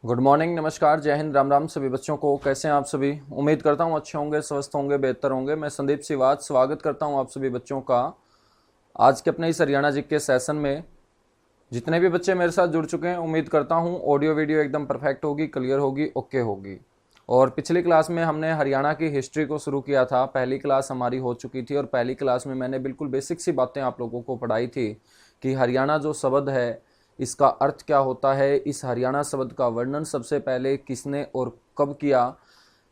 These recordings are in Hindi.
गुड मॉर्निंग, नमस्कार, जय हिंद, राम राम सभी बच्चों को। कैसे हैं आप सभी? उम्मीद करता हूं अच्छे होंगे, स्वस्थ होंगे, बेहतर होंगे। मैं संदीप सिवाच स्वागत करता हूं आप सभी बच्चों का आज के अपने इस हरियाणा जी के सेशन में। जितने भी बच्चे मेरे साथ जुड़ चुके हैं, उम्मीद करता हूं ऑडियो वीडियो एकदम परफेक्ट होगी, क्लियर होगी, ओके होगी। और पिछली क्लास में हमने हरियाणा की हिस्ट्री को शुरू किया था। पहली क्लास हमारी हो चुकी थी और पहली क्लास में मैंने बिल्कुल बेसिक सी बातें आप लोगों को पढ़ाई थी कि हरियाणा जो शब्द है इसका अर्थ क्या होता है, इस हरियाणा शब्द का वर्णन सबसे पहले किसने और कब किया।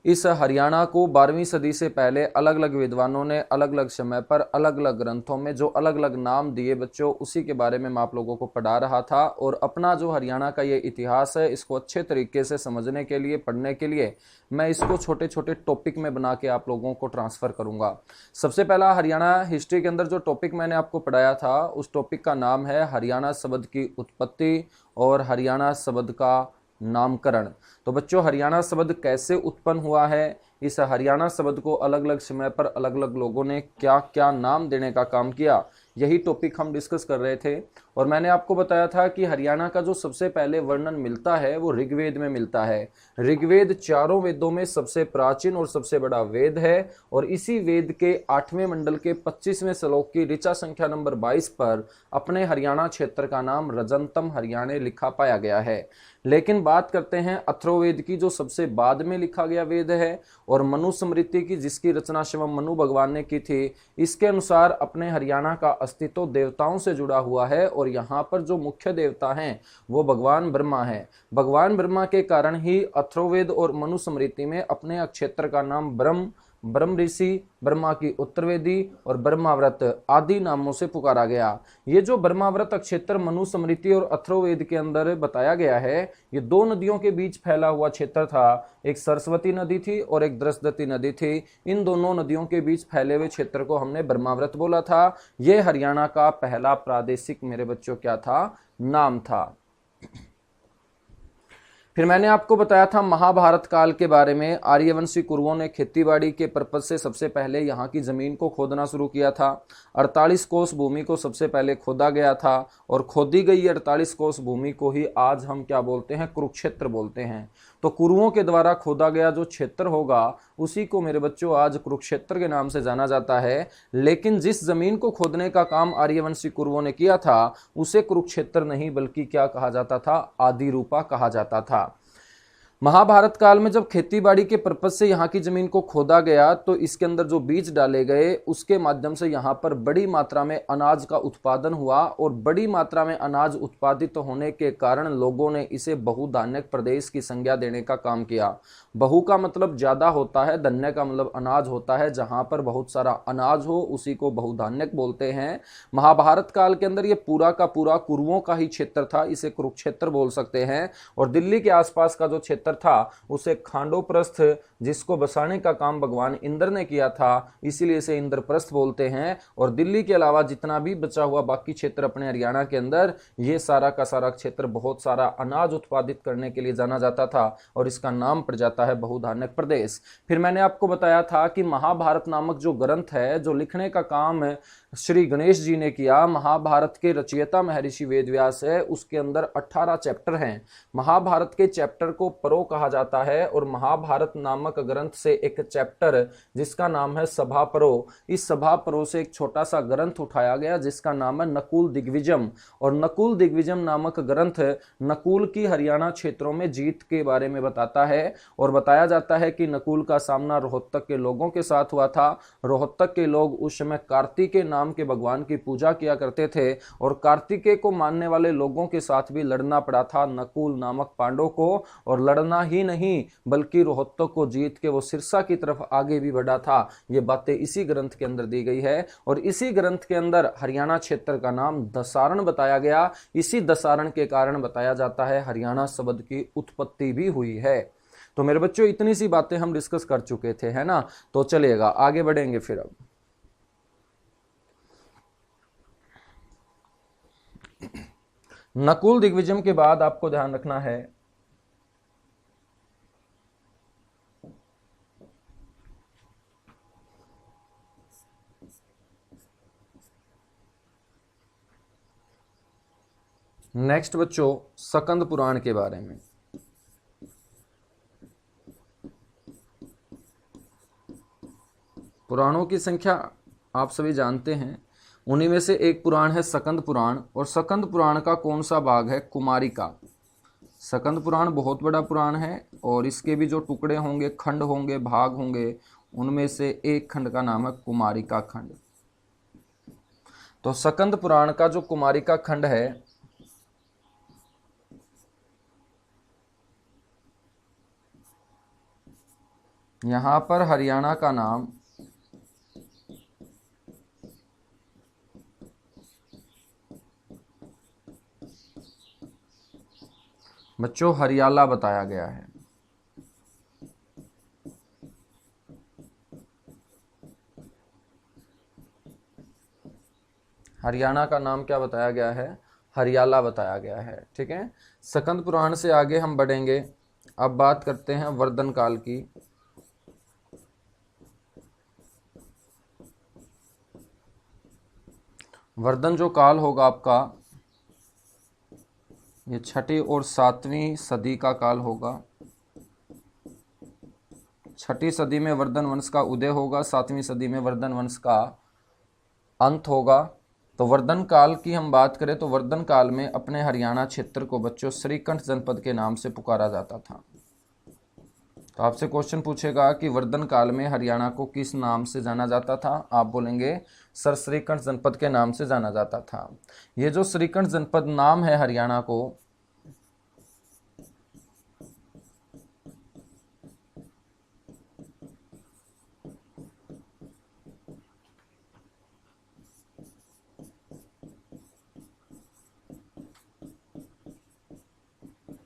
इस हरियाणा को 12वीं सदी से पहले अलग अलग विद्वानों ने अलग अलग समय पर अलग अलग ग्रंथों में जो अलग अलग नाम दिए बच्चों, उसी के बारे में मैं आप लोगों को पढ़ा रहा था। और अपना जो हरियाणा का ये इतिहास है, इसको अच्छे तरीके से समझने के लिए, पढ़ने के लिए मैं इसको छोटे छोटे टॉपिक में बना के आप लोगों को ट्रांसफर करूंगा। सबसे पहला हरियाणा हिस्ट्री के अंदर जो टॉपिक मैंने आपको पढ़ाया था, उस टॉपिक का नाम है हरियाणा शब्द की उत्पत्ति और हरियाणा शब्द का नामकरण। तो बच्चों, हरियाणा शब्द कैसे उत्पन्न हुआ है, इस हरियाणा शब्द को अलग अलग समय पर अलग अलग लोगों ने क्या क्या नाम देने का काम किया, यही टॉपिक हम डिस्कस कर रहे थे। और मैंने आपको बताया था कि हरियाणा का जो सबसे पहले वर्णन मिलता है वो ऋग्वेद में मिलता है। ऋग्वेद चारों वेदों में सबसे प्राचीन और सबसे बड़ा वेद है। और इसी वेद के 8वें मंडल के 25वें श्लोक की ऋचा संख्या नंबर 22 पर अपने हरियाणा क्षेत्र का नाम रजंतम हरियाणा लिखा पाया गया है। लेकिन बात करते हैं अथर्ववेद की, जो सबसे बाद में लिखा गया वेद है, और मनुस्मृति की, जिसकी रचना स्वयं मनु भगवान ने की थी। इसके अनुसार अपने हरियाणा का अस्तित्व देवताओं से जुड़ा हुआ है और यहाँ पर जो मुख्य देवता हैं वो भगवान ब्रह्मा है। भगवान ब्रह्मा के कारण ही अथर्ववेद और मनुस्मृति में अपने क्षेत्र का नाम ब्रह्म, ब्रह्म ऋषि, ब्रह्मा की उत्तरवेदी और ब्रह्माव्रत आदि नामों से पुकारा गया। ये जो ब्रह्माव्रत क्षेत्र मनुस्मृति और अथर्ववेद के अंदर बताया गया है, ये दो नदियों के बीच फैला हुआ क्षेत्र था। एक सरस्वती नदी थी और एक दृष्टि नदी थी। इन दोनों नदियों के बीच फैले हुए क्षेत्र को हमने ब्रह्माव्रत बोला था। ये हरियाणा का पहला प्रादेशिक मेरे बच्चों क्या था, नाम था। फिर मैंने आपको बताया था महाभारत काल के बारे में। आर्यवंशी कुरुओं ने खेतीबाड़ी के पर्पज से सबसे पहले यहाँ की जमीन को खोदना शुरू किया था। 48 कोस भूमि को सबसे पहले खोदा गया था और खोदी गई 48 कोस भूमि को ही आज हम क्या बोलते हैं, कुरुक्षेत्र बोलते हैं। तो कुरुओं के द्वारा खोदा गया जो क्षेत्र होगा उसी को मेरे बच्चों आज कुरुक्षेत्र के नाम से जाना जाता है। लेकिन जिस जमीन को खोदने का काम आर्यवंशी कुरुओं ने किया था उसे कुरुक्षेत्र नहीं बल्कि क्या कहा जाता था, आदि रूपा कहा जाता था। महाभारत काल में जब खेतीबाड़ी के पर्पज से यहाँ की जमीन को खोदा गया तो इसके अंदर जो बीज डाले गए उसके माध्यम से यहाँ पर बड़ी मात्रा में अनाज का उत्पादन हुआ। और बड़ी मात्रा में अनाज उत्पादित होने के कारण लोगों ने इसे बहुधान्यक प्रदेश की संज्ञा देने का काम किया। बहु का मतलब ज्यादा होता है, धन्य का मतलब अनाज होता है। जहां पर बहुत सारा अनाज हो उसी को बहुधान्यक बोलते हैं। महाभारत काल के अंदर ये पूरा का पूरा कुरुओं का ही क्षेत्र था, इसे कुरुक्षेत्र बोल सकते हैं। और दिल्ली के आसपास का जो क्षेत्र था उसे खांडोप्रस्थ, जिसको बसाने का काम भगवान इंद्र ने किया था, इसीलिए इसे इंद्रप्रस्थ बोलते हैं। और दिल्ली के अलावा जितना भी बचा हुआ बाकी क्षेत्र अपने हरियाणा के अंदर, ये सारा का सारा क्षेत्र बहुत सारा अनाज उत्पादित करने के लिए जाना जाता था और इसका नाम पड़ जाता है बहुधान्यक प्रदेश। फिर मैंने आपको बताया था कि महाभारत नामक जो ग्रंथ है, जो लिखने का काम श्री गणेश जी ने किया, महाभारत के रचयिता महर्षि वेदव्यास है, उसके अंदर 18 चैप्टर हैं। महाभारत के चैप्टर को पर्व कहा जाता है और महाभारत नामक ग्रंथ से एक चैप्टर जिसका नाम है सभा पर्व, इस सभा पर्व से एक छोटा सा ग्रंथ उठाया गया जिसका नाम है नकुल दिग्विजय। और नकुल दिग्विजय नामक ग्रंथ नकुल की हरियाणा क्षेत्रों में जीत के बारे में बताता है। और बताया जाता है कि नकुल का सामना रोहतक के लोगों के साथ हुआ था। रोहतक के लोग उस समय कार्तिकेय नाम के भगवान की पूजा किया करते थे और कार्तिकेय को मानने वाले लोगों के साथ भी लड़ना पड़ा था नकुल नामक पांडव को। और लड़ना ही नहीं बल्कि रोहतक को जीत के वो सिरसा की तरफ आगे भी बढ़ा था। ये बातें इसी ग्रंथ के अंदर दी गई है। और इसी ग्रंथ के अंदर हरियाणा क्षेत्र का नाम दसारण बताया गया। इसी दसारण के कारण बताया जाता है हरियाणा शब्द की उत्पत्ति भी हुई है। तो मेरे बच्चों, इतनी सी बातें हम डिस्कस कर चुके थे, है ना। तो चलिएगा आगे बढ़ेंगे। फिर अब नकुल दिग्विजय के बाद आपको ध्यान रखना है नेक्स्ट बच्चों, सकंद पुराण के बारे में। पुराणों की संख्या आप सभी जानते हैं। उन्हीं में से एक पुराण है सकंद पुराण, और सकंद पुराण का कौन सा भाग है? कुमारिका। सकंद पुराण बहुत बड़ा पुराण है और इसके भी जो टुकड़े होंगे, खंड होंगे, भाग होंगे, उनमें से एक खंड का नाम है कुमारिका खंड। तो सकंद पुराण का जो कुमारिका खंड है, यहां पर हरियाणा का नाम बच्चों हरियाला बताया गया है। हरियाणा का नाम क्या बताया गया है? हरियाला बताया गया है। ठीक है, सकंद पुराण से आगे हम बढ़ेंगे। अब बात करते हैं वर्धन काल की। वर्धन जो काल होगा आपका, ये 6वीं और 7वीं सदी का काल होगा। 6वीं सदी में वर्धन वंश का उदय होगा, 7वीं सदी में वर्धन वंश का अंत होगा। तो वर्धन काल की हम बात करें तो वर्धन काल में अपने हरियाणा क्षेत्र को बच्चों श्रीकंठ जनपद के नाम से पुकारा जाता था। तो आपसे क्वेश्चन पूछेगा कि वर्धन काल में हरियाणा को किस नाम से जाना जाता था? आप बोलेंगे सर श्रीकंठ जनपद के नाम से जाना जाता था। ये जो श्रीकंठ जनपद नाम है हरियाणा को,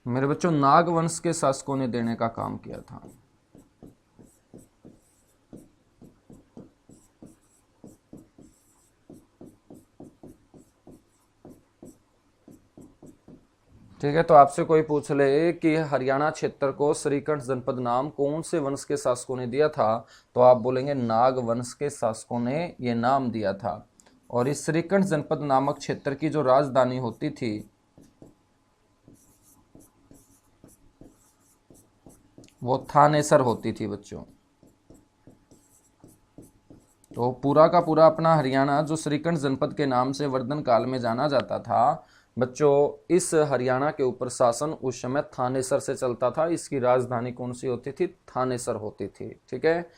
मेरे बच्चों नाग वंश के शासकों ने देने का काम किया था। ठीक है, तो आपसे कोई पूछ ले कि हरियाणा क्षेत्र को श्रीकंठ जनपद नाम कौन से वंश के शासकों ने दिया था, तो आप बोलेंगे नाग वंश के शासकों ने ये नाम दिया था। और इस श्रीकंठ जनपद नामक क्षेत्र की जो राजधानी होती थी वो थानेसर होती थी बच्चों। तो पूरा का पूरा अपना हरियाणा जो श्रीकंठ जनपद के नाम से वर्धन काल में जाना जाता था बच्चों, इस हरियाणा के ऊपर शासन उस समय थानेसर से चलता था। इसकी राजधानी कौन सी होती थी? थानेसर होती थी। ठीक है,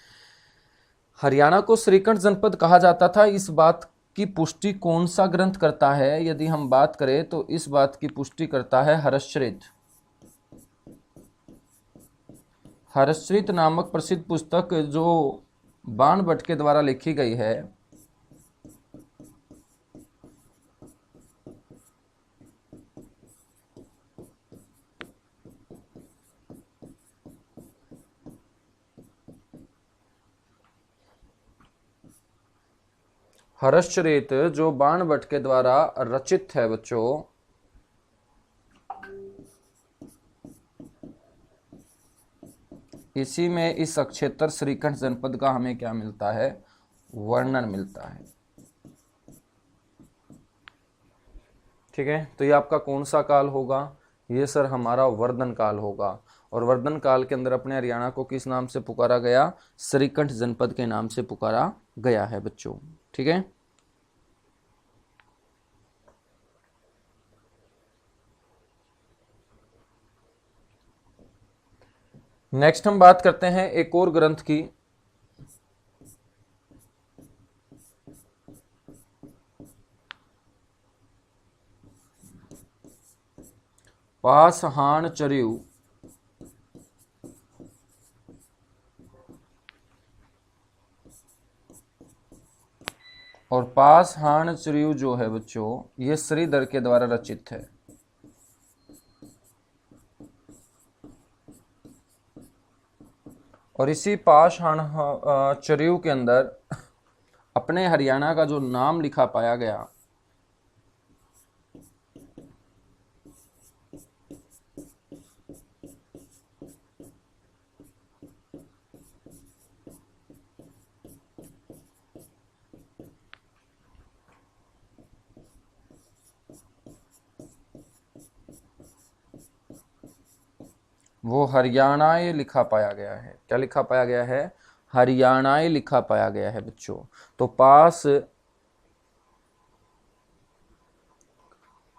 हरियाणा को श्रीकंठ जनपद कहा जाता था, इस बात की पुष्टि कौन सा ग्रंथ करता है? यदि हम बात करें तो इस बात की पुष्टि करता है हर्षचरित। हर्षचरित नामक प्रसिद्ध पुस्तक जो बाणभट्ट के द्वारा लिखी गई है, हर्षचरित जो बाणभट्ट के द्वारा रचित है बच्चों, इसी में इस अक्षेत्र श्रीकंठ जनपद का हमें क्या मिलता है? वर्णन मिलता है। ठीक है, तो ये आपका कौन सा काल होगा? ये सर हमारा वर्धन काल होगा। और वर्धन काल के अंदर अपने हरियाणा को किस नाम से पुकारा गया? श्रीकंठ जनपद के नाम से पुकारा गया है बच्चों। ठीक है, नेक्स्ट हम बात करते हैं एक और ग्रंथ की। पासहाण चर्यु। और पासहाण चर्यु जो है बच्चों, ये श्रीधर के द्वारा रचित है। और इसी पाषाण चर्यु के अंदर अपने हरियाणा का जो नाम लिखा पाया गया, वो हरियाणाई लिखा पाया गया है। क्या लिखा पाया गया है? हरियाणाई लिखा पाया गया है बच्चों। तो पास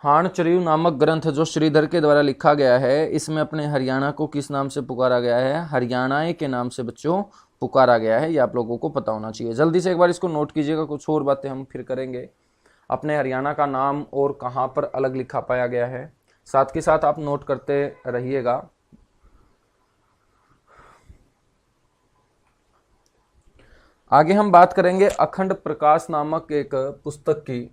हाणचरियु नामक ग्रंथ जो श्रीधर के द्वारा लिखा गया है, इसमें अपने हरियाणा को किस नाम से पुकारा गया है? हरियाणाई के नाम से बच्चों पुकारा गया है। ये आप लोगों को पता होना चाहिए। जल्दी से एक बार इसको नोट कीजिएगा, कुछ और बातें हम फिर करेंगे। अपने हरियाणा का नाम और कहाँ पर अलग लिखा पाया गया है, साथ के साथ आप नोट करते रहिएगा। आगे हम बात करेंगे अखंड प्रकाश नामक एक पुस्तक की।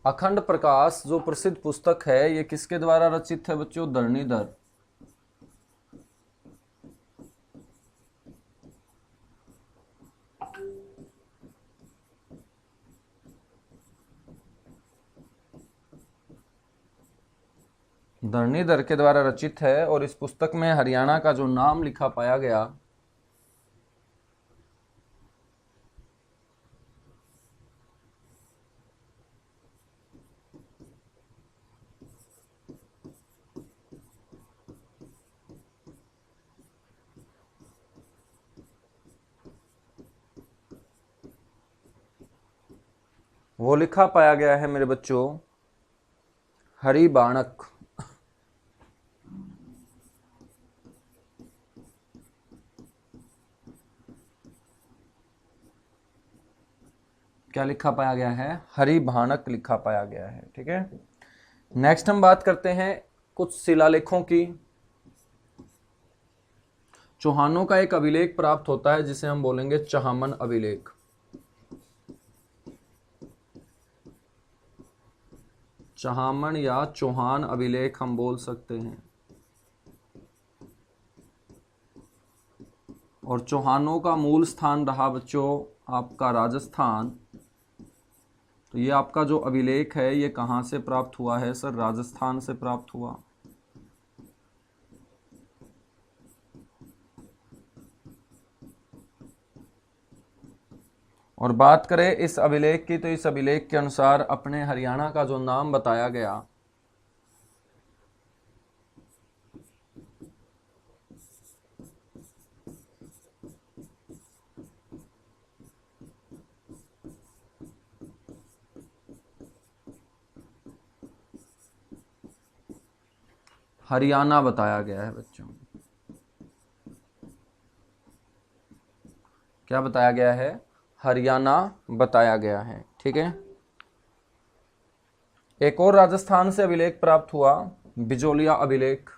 अखंड प्रकाश जो प्रसिद्ध पुस्तक है, ये किसके द्वारा रचित है बच्चों? धरणीधर। धरणीधर के द्वारा रचित है। और इस पुस्तक में हरियाणा का जो नाम लिखा पाया गया, वो लिखा पाया गया है मेरे बच्चों हरिबाणक। क्या लिखा पाया गया है? हरिभाणक लिखा पाया गया है। ठीक है, नेक्स्ट हम बात करते हैं कुछ शिलालेखों की। चौहानों का एक अभिलेख प्राप्त होता है जिसे हम बोलेंगे चहामन अभिलेख। चहामन या चौहान अभिलेख हम बोल सकते हैं। और चौहानों का मूल स्थान रहा बच्चों आपका राजस्थान। तो ये आपका जो अभिलेख है ये कहाँ से प्राप्त हुआ है सर? राजस्थान से प्राप्त हुआ। और बात करें इस अभिलेख की, तो इस अभिलेख के अनुसार अपने हरियाणा का जो नाम बताया गया, हरियाणा बताया गया है बच्चों। क्या बताया गया है? हरियाणा बताया गया है। ठीक है, एक और राजस्थान से अभिलेख प्राप्त हुआ, बिजोलिया अभिलेख।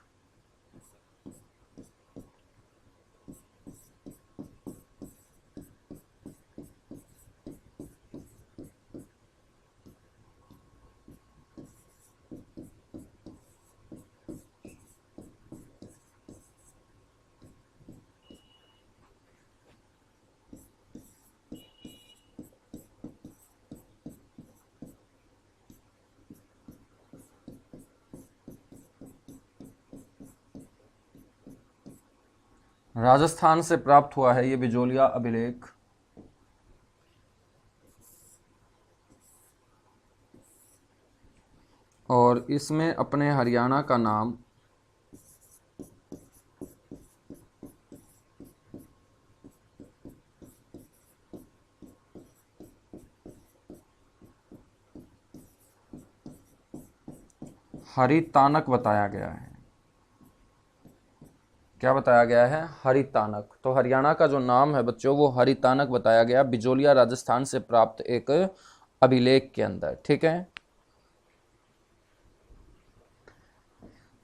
राजस्थान से प्राप्त हुआ है ये बिजोलिया अभिलेख। और इसमें अपने हरियाणा का नाम हरितानक बताया गया है। क्या बताया गया है? हरितानक। तो हरियाणा का जो नाम है बच्चों वो हरितानक बताया गया बिजोलिया राजस्थान से प्राप्त एक अभिलेख के अंदर। ठीक है,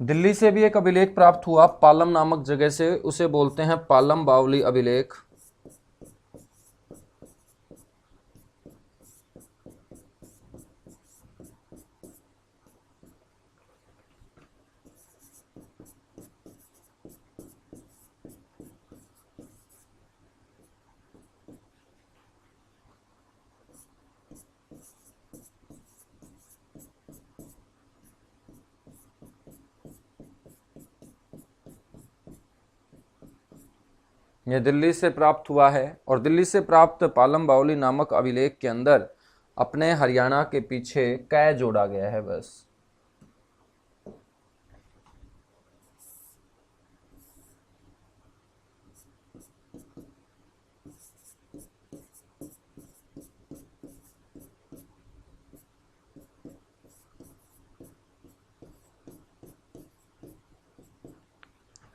दिल्ली से भी एक अभिलेख प्राप्त हुआ पालम नामक जगह से, उसे बोलते हैं पालम बावली अभिलेख। ये दिल्ली से प्राप्त हुआ है और दिल्ली से प्राप्त पालम बावली नामक अभिलेख के अंदर अपने हरियाणा के पीछे कै जोड़ा गया है बस।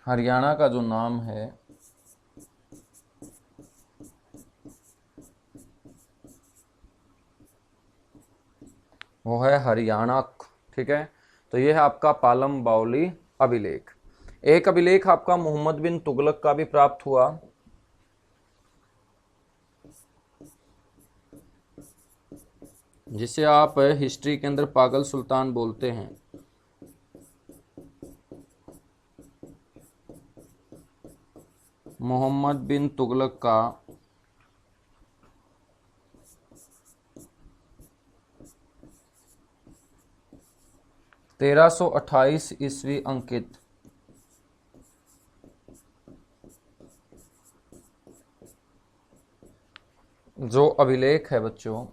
हरियाणा का जो नाम है वो है हरियाणा। ठीक है, तो ये है आपका पालम बावली अभिलेख। एक अभिलेख आपका मोहम्मद बिन तुगलक का भी प्राप्त हुआ, जिसे आप हिस्ट्री के अंदर पागल सुल्तान बोलते हैं। मोहम्मद बिन तुगलक का 1328 ईस्वी अंकित जो अभिलेख है बच्चों,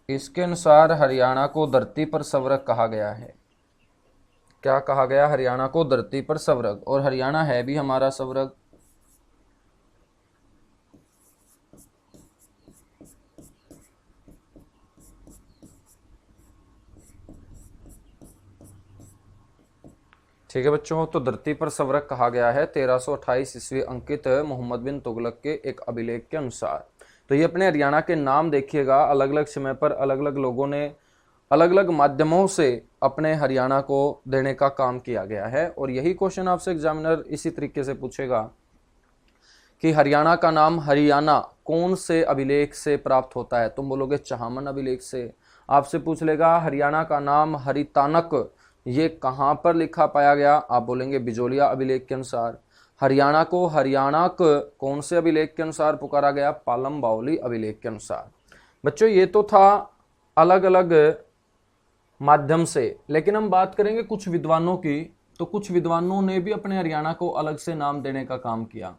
इसके अनुसार हरियाणा को धरती पर स्वर्ग कहा गया है। क्या कहा गया? हरियाणा को धरती पर स्वर्ग, और हरियाणा है भी हमारा स्वर्ग। ठीक है बच्चों, तो धरती पर स्वर्ग कहा गया है 1328 ईस्वी अंकित मोहम्मद बिन तुगलक के एक अभिलेख के अनुसार। तो ये अपने हरियाणा के नाम देखिएगा, अलग अलग समय पर अलग अलग लोगों ने अलग अलग माध्यमों से अपने हरियाणा को देने का काम किया गया है। और यही क्वेश्चन आपसे एग्जामिनर इसी तरीके से पूछेगा कि हरियाणा का नाम हरियाणा कौन से अभिलेख से प्राप्त होता है? तुम बोलोगे चहामन अभिलेख से। आपसे पूछ लेगा हरियाणा का नाम हरितानक ये कहाँ पर लिखा पाया गया? आप बोलेंगे बिजोलिया अभिलेख के अनुसार। हरियाणा को हरियाणक कौन से अभिलेख के अनुसार पुकारा गया? पालम बावली अभिलेख के अनुसार। बच्चों ये तो था अलग अलग माध्यम से, लेकिन हम बात करेंगे कुछ विद्वानों की। तो कुछ विद्वानों ने भी अपने हरियाणा को अलग से नाम देने का काम किया।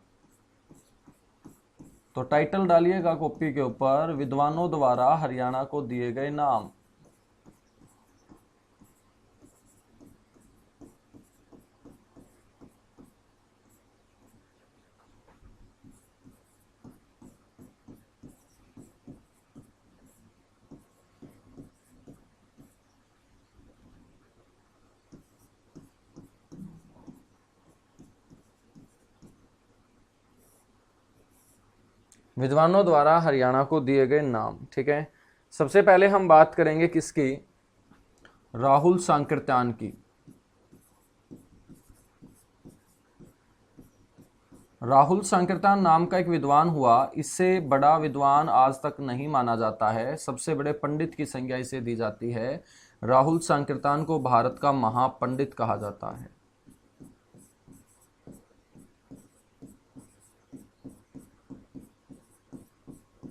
तो टाइटल डालिएगा कॉपी के ऊपर, विद्वानों द्वारा हरियाणा को दिए गए नाम। विद्वानों द्वारा हरियाणा को दिए गए नाम। ठीक है, सबसे पहले हम बात करेंगे किसकी? राहुल सांकृत्यान की। राहुल सांकृत्यान नाम का एक विद्वान हुआ। इससे बड़ा विद्वान आज तक नहीं माना जाता है, सबसे बड़े पंडित की संज्ञा इसे दी जाती है। राहुल सांकृत्यान को भारत का महापंडित कहा जाता है।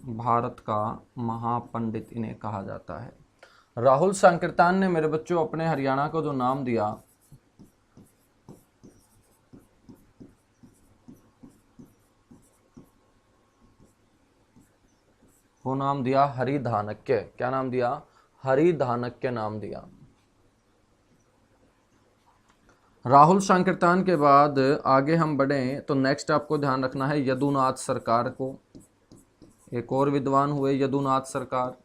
भारत का महापंडित इन्हें कहा जाता है। राहुल सांकृत्यान ने मेरे बच्चों अपने हरियाणा को जो नाम दिया वो नाम दिया हरिधानक्य। क्या नाम दिया? हरिधानक्य नाम दिया। राहुल सांकृत्यान के बाद आगे हम बढ़ें तो नेक्स्ट आपको ध्यान रखना है यदुनाथ सरकार को। एक और विद्वान हुए यदुनाथ सरकार,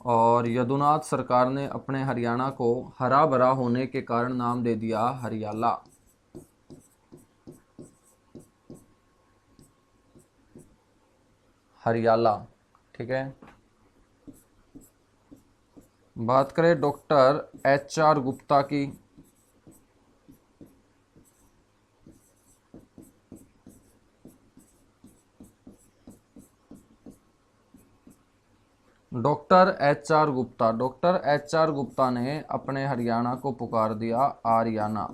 और यदुनाथ सरकार ने अपने हरियाणा को हरा भरा होने के कारण नाम दे दिया हरियाला। हरियाला। ठीक है, बात करें डॉक्टर HR गुप्ता की। डॉक्टर एच आर गुप्ता ने अपने हरियाणा को पुकार दिया आरियाना।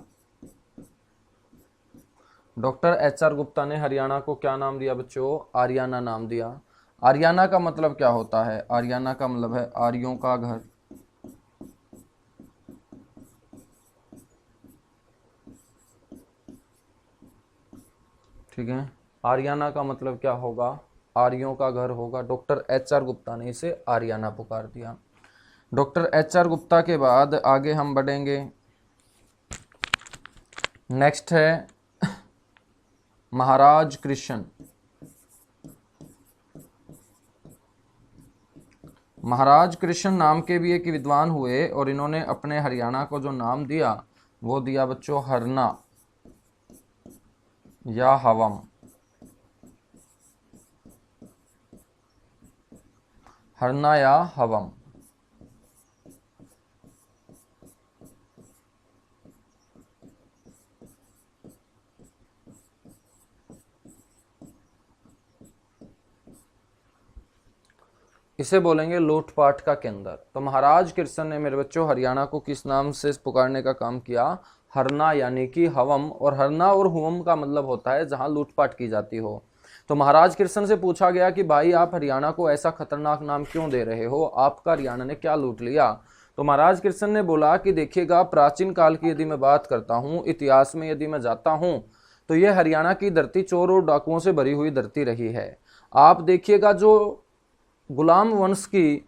डॉक्टर HR गुप्ता ने हरियाणा को क्या नाम दिया बच्चों? आरियाना नाम दिया। आरियाना का मतलब क्या होता है? आरियाना का मतलब है आर्यों का घर। ठीक है। आर्याना का मतलब क्या होगा? आर्यों का घर होगा। डॉक्टर HR गुप्ता ने इसे आर्याना पुकार दिया। डॉक्टर HR गुप्ता के बाद आगे हम बढ़ेंगे। नेक्स्ट है महाराज कृष्ण। महाराज कृष्ण नाम के भी एक विद्वान हुए और इन्होंने अपने हरियाणा को जो नाम दिया वो दिया बच्चों हरना या हवम। हरना या हवम। इसे बोलेंगे लूटपाट का केंद्र। तो महाराज कृष्ण ने मेरे बच्चों हरियाणा को किस नाम से पुकारने का काम किया? हरना यानी कि हवम। और हरना और हुवम का मतलब होता है जहां लूटपाट की जाती हो। तो महाराज कृष्ण से पूछा गया कि भाई आप हरियाणा को ऐसा खतरनाक नाम क्यों दे रहे हो, आपका हरियाणा ने क्या लूट लिया? तो महाराज कृष्ण ने बोला कि देखिएगा, प्राचीन काल की यदि मैं बात करता हूँ, इतिहास में यदि मैं जाता हूँ, तो यह हरियाणा की धरती चोर और डाकुओं से भरी हुई धरती रही है। आप देखिएगा, जो गुलाम वंश की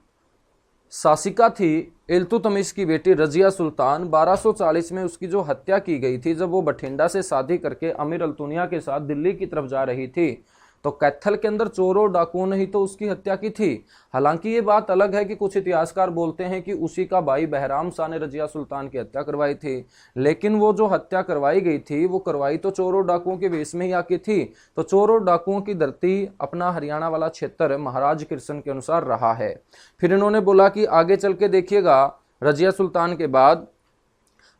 शासिका थी इल्तुतमिश की बेटी रजिया सुल्तान, 1240 में उसकी जो हत्या की गई थी, जब वो बठिंडा से शादी करके अमीर अल्तुनिया के साथ दिल्ली की तरफ जा रही थी, तो कैथल के अंदर चोरों और डाकुओं ने ही तो उसकी हत्या की थी। हालांकि ये बात अलग है कि कुछ इतिहासकार बोलते हैं कि उसी का भाई बहराम शाह ने रजिया सुल्तान की हत्या करवाई थी, लेकिन वो जो हत्या करवाई गई थी वो करवाई तो चोरों डाकुओं के वेश में ही आकी थी। तो चोरों डाकुओं की धरती अपना हरियाणा वाला क्षेत्र महाराज कृष्ण के अनुसार रहा है। फिर इन्होंने बोला कि आगे चल के देखिएगा, रजिया सुल्तान के बाद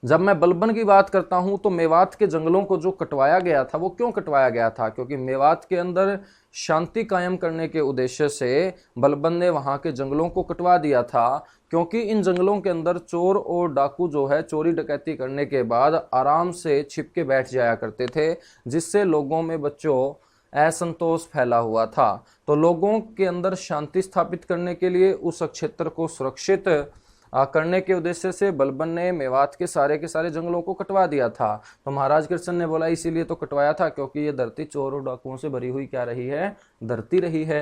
जब मैं बलबन की बात करता हूं, तो मेवात के जंगलों को जो कटवाया गया था, वो क्यों कटवाया गया था? क्योंकि मेवात के अंदर शांति कायम करने के उद्देश्य से बलबन ने वहां के जंगलों को कटवा दिया था, क्योंकि इन जंगलों के अंदर चोर और डाकू जो है चोरी डकैती करने के बाद आराम से छिप के बैठ जाया करते थे, जिससे लोगों में बच्चों असंतोष फैला हुआ था। तो लोगों के अंदर शांति स्थापित करने के लिए, उस क्षेत्र को सुरक्षित करने के उद्देश्य से बलबन ने मेवात के सारे जंगलों को कटवा दिया था। तो महाराज कृष्ण ने बोला इसीलिए तो कटवाया था क्योंकि ये धरती चोर और डाकुओं से भरी हुई क्या रही है? धरती रही है।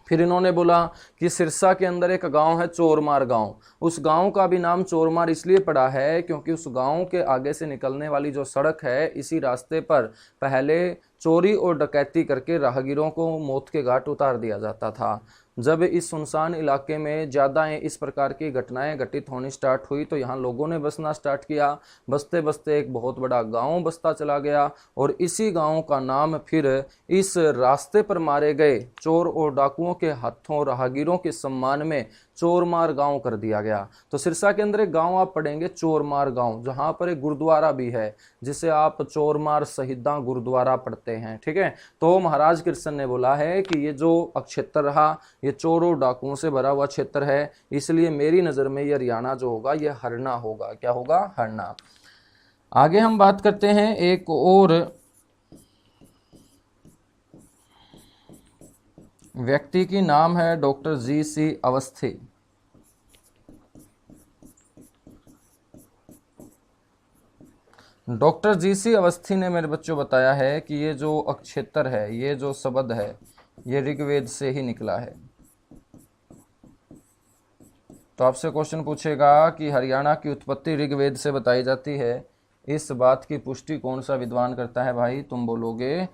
फिर इन्होंने बोला कि सिरसा के अंदर एक गांव है चोरमार गांव। उस गांव का भी नाम चोरमार इसलिए पड़ा है क्योंकि उस गांव के आगे से निकलने वाली जो सड़क है, इसी रास्ते पर पहले चोरी और डकैती करके राहगीरों को मौत के घाट उतार दिया जाता था। जब इस सुनसान इलाके में ज़्यादा इस प्रकार की घटनाएं घटित होनी स्टार्ट हुई, तो यहाँ लोगों ने बसना स्टार्ट किया। बसते बसते एक बहुत बड़ा गांव बसता चला गया और इसी गांव का नाम फिर इस रास्ते पर मारे गए चोर और डाकुओं के हाथों राहगीरों के सम्मान में चोरमार गांव कर दिया गया। तो सिरसा के अंदर एक गांव आप पढ़ेंगे चोरमार गांव, जहां पर एक गुरुद्वारा भी है जिसे आप चोरमार शहीदा गुरुद्वारा पढ़ते हैं। ठीक है। तो महाराज कृष्ण ने बोला है कि ये जो क्षेत्र रहा, ये चोरों डाकुओं से भरा हुआ क्षेत्र है, इसलिए मेरी नजर में ये हरियाणा जो होगा ये हरना होगा। क्या होगा? हरना। आगे हम बात करते हैं एक और व्यक्ति की, नाम है doctor GC Awasthi. Doctor GC Awasthi ने मेरे बच्चों बताया है कि ये जो क्षेत्र है, ये जो शब्द है, ये ऋग्वेद से ही निकला है। तो आपसे क्वेश्चन पूछेगा कि हरियाणा की उत्पत्ति ऋग्वेद से बताई जाती है, इस बात की पुष्टि कौन सा विद्वान करता है? भाई तुम बोलोगे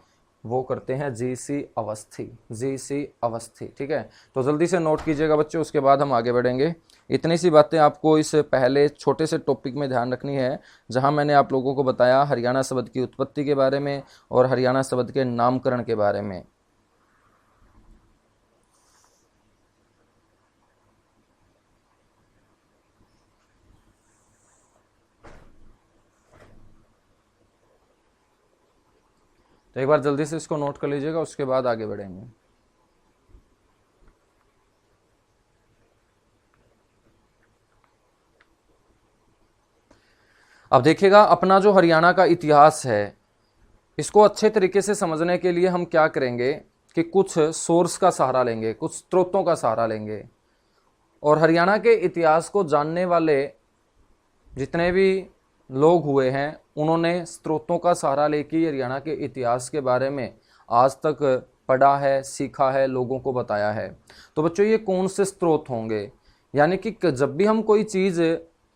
वो करते हैं GC अवस्थी। GC अवस्थी। ठीक है। तो जल्दी से नोट कीजिएगा बच्चों, उसके बाद हम आगे बढ़ेंगे। इतनी सी बातें आपको इस पहले छोटे से टॉपिक में ध्यान रखनी है, जहां मैंने आप लोगों को बताया हरियाणा शब्द की उत्पत्ति के बारे में और हरियाणा शब्द के नामकरण के बारे में। तो एक बार जल्दी से इसको नोट कर लीजिएगा, उसके बाद आगे बढ़ेंगे। अब देखिएगा, अपना जो हरियाणा का इतिहास है, इसको अच्छे तरीके से समझने के लिए हम क्या करेंगे कि कुछ सोर्स का सहारा लेंगे, कुछ स्रोतों का सहारा लेंगे। और हरियाणा के इतिहास को जानने वाले जितने भी लोग हुए हैं, उन्होंने स्रोतों का सहारा लेके हरियाणा के इतिहास के बारे में आज तक पढ़ा है, सीखा है, लोगों को बताया है। तो बच्चों ये कौन से स्रोत होंगे? यानी कि जब भी हम कोई चीज़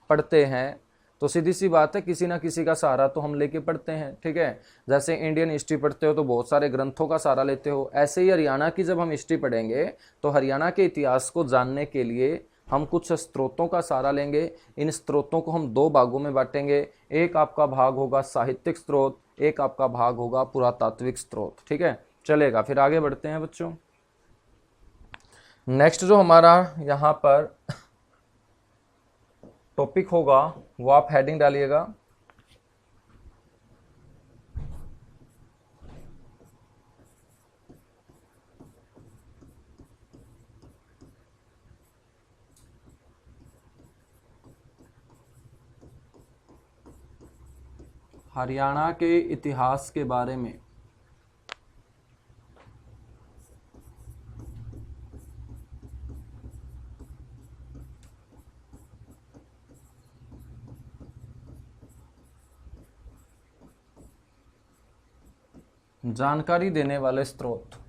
पढ़ते हैं तो सीधी सी बात है, किसी ना किसी का सहारा तो हम लेके पढ़ते हैं, ठीक है। जैसे इंडियन हिस्ट्री पढ़ते हो तो बहुत सारे ग्रंथों का सहारा लेते हो, ऐसे ही हरियाणा की जब हम हिस्ट्री पढ़ेंगे तो हरियाणा के इतिहास को जानने के लिए हम कुछ स्रोतों का सहारा लेंगे। इन स्रोतों को हम दो भागों में बांटेंगे, एक आपका भाग होगा साहित्यिक स्रोत, एक आपका भाग होगा पुरातात्विक स्रोत, ठीक है। चलेगा, फिर आगे बढ़ते हैं बच्चों। नेक्स्ट जो हमारा यहाँ पर टॉपिक होगा वो आप हेडिंग डालिएगा, हरियाणा के इतिहास के बारे में। जानकारी देने वाले स्रोत।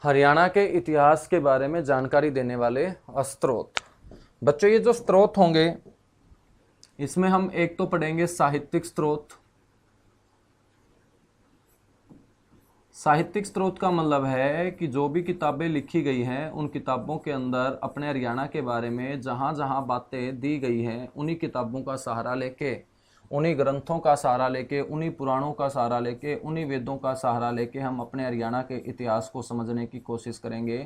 हरियाणा के इतिहास के बारे में जानकारी देने वाले स्रोत। बच्चों ये जो स्रोत होंगे इसमें हम एक तो पढ़ेंगे साहित्यिक स्रोत। साहित्यिक स्रोत का मतलब है कि जो भी किताबें लिखी गई हैं उन किताबों के अंदर अपने हरियाणा के बारे में जहाँ जहाँ बातें दी गई हैं उन्हीं किताबों का सहारा लेके, उन्हीं ग्रंथों का सहारा लेके, उन्हीं पुराणों का सहारा लेके, उन्हीं वेदों का सहारा लेके हम अपने हरियाणा के इतिहास को समझने की कोशिश करेंगे